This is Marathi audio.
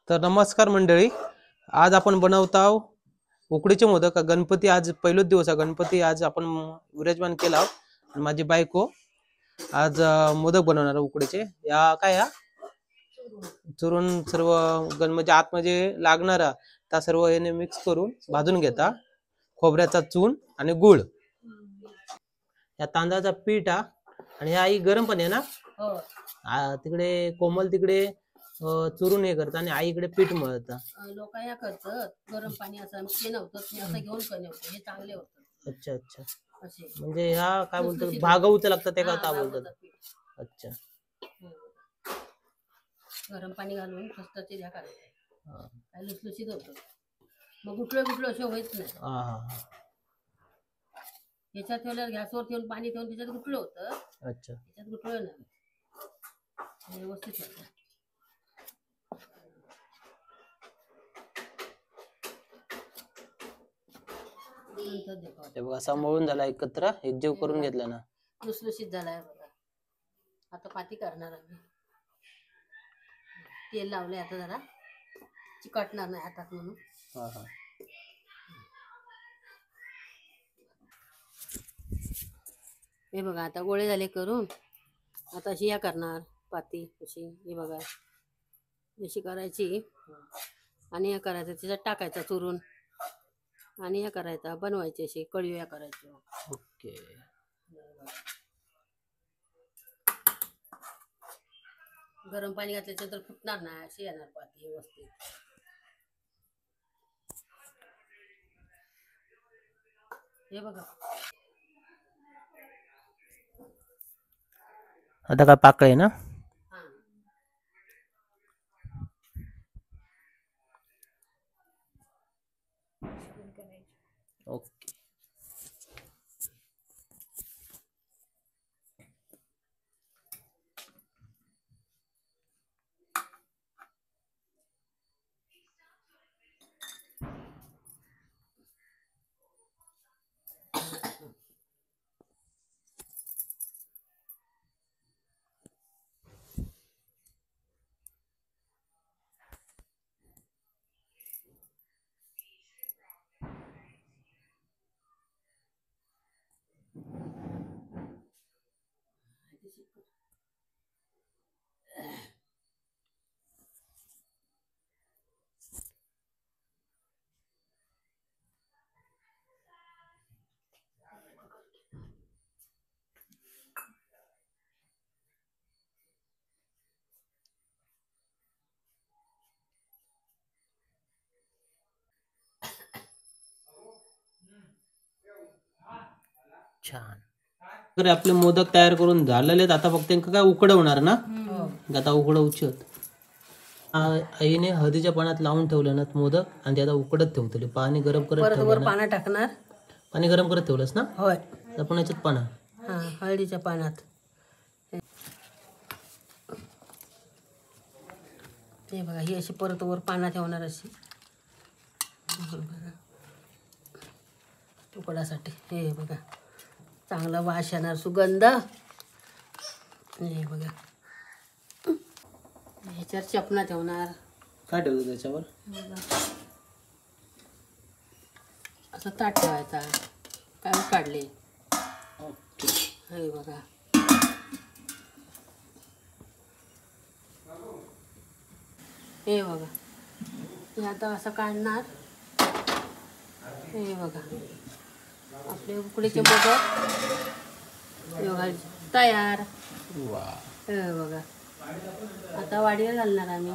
तर नमस्कार मंडळी, आज आपण बनवत आहोत उकडीचे मोदक। गणपती आज पहिलाच दिवस आहे, गणपती आज आपण विराजमान केला आहोत। माझी बायको आज मोदक बनवणार आहे उकडीचे। या काय या चुरून सर्व म्हणजे आतमध्ये लागणारा त्या सर्व याने मिक्स करून भाजून घेता। खोबऱ्याचा चून आणि गूळ, या तांदळाचा पीठ आणि हा आई गरम पाणी आहे ना। तिकडे कोमल तिकडे चुरून हे करतात आणि आईकडे पीठ मळतात। लोक काय करतात, गरम पाणी असं ते नव्हतं, मी असं घेऊन करणे होतं, हे चांगले होतं। अच्छा अच्छा, असे म्हणजे ह्या काय बोलतात, भागवचं लागतं ते का बोलतात। अच्छा, गरम पाणी घालून खस्ताचे द्या करायचं, काय लुसलुशीत होतं, मग गुटलो असे होत नाही। याच्यात ठेवल्यावर गॅसवर ठेवून पाणी ठेवून त्याच्यात गुटलं होतं। अच्छा, त्याच्यात गुटलं नाही, व्यवस्थित होतं। ते बघा सांभाळून झाला, एकत्र एकजीव करून घेतला ना, लुसलुशीत झालाय बघा। आता पाती करणार आम्ही, तेल लावलंय, आता जरा चिकटणार नाही हातात म्हणून। हे बघा आता गोळे झाले करून, आता अशी या करणार पाती अशी, हे बघा अशी करायची आणि या करायचं, त्याच्यात टाकायचा चुरून आणि या करायचा, बनवायची अशी कळीया करायची। ओके, गरम पाणी घातल्यानंतर फुटणार नाही, अशी येणार पाती व्यवस्थित। हे बघा आता काय पाकळे ना। ओके, छान। तर आपले मोदक तयार करून झालेले आहेत, आता फक्त काय उकडवणार ना। आता उकडवचे होत, आईने हळदीच्या पाण्यात लावून ठेवलं ना मोदक, आणि ते आता उकडत ठेवतले, पाणी गरम करत ठेवलं ना। पाण्यात टाकणार, पाणी गरम करत ठेवलंस ना। होय, आपण याच्यात पाना हळदीच्या पाण्यात हे बघा, ही अशी परत वर पाण्यात ठेवणार अशी उकडासाठी। हे बघा चांगला वास येणार, सुगंध। हे बघा ह्याच्यावर चपना ठेवणार, काय ठेवतो त्याच्यावर, असं ताट ठेवायचा, काय काढले। ओके, हे बघा हे बघा, हे आता असं काढणार। हे बघा आपले उकडीचे मोदक हे बघा तयार। वा, हे बघा आता वाढीला घालणार आम्ही।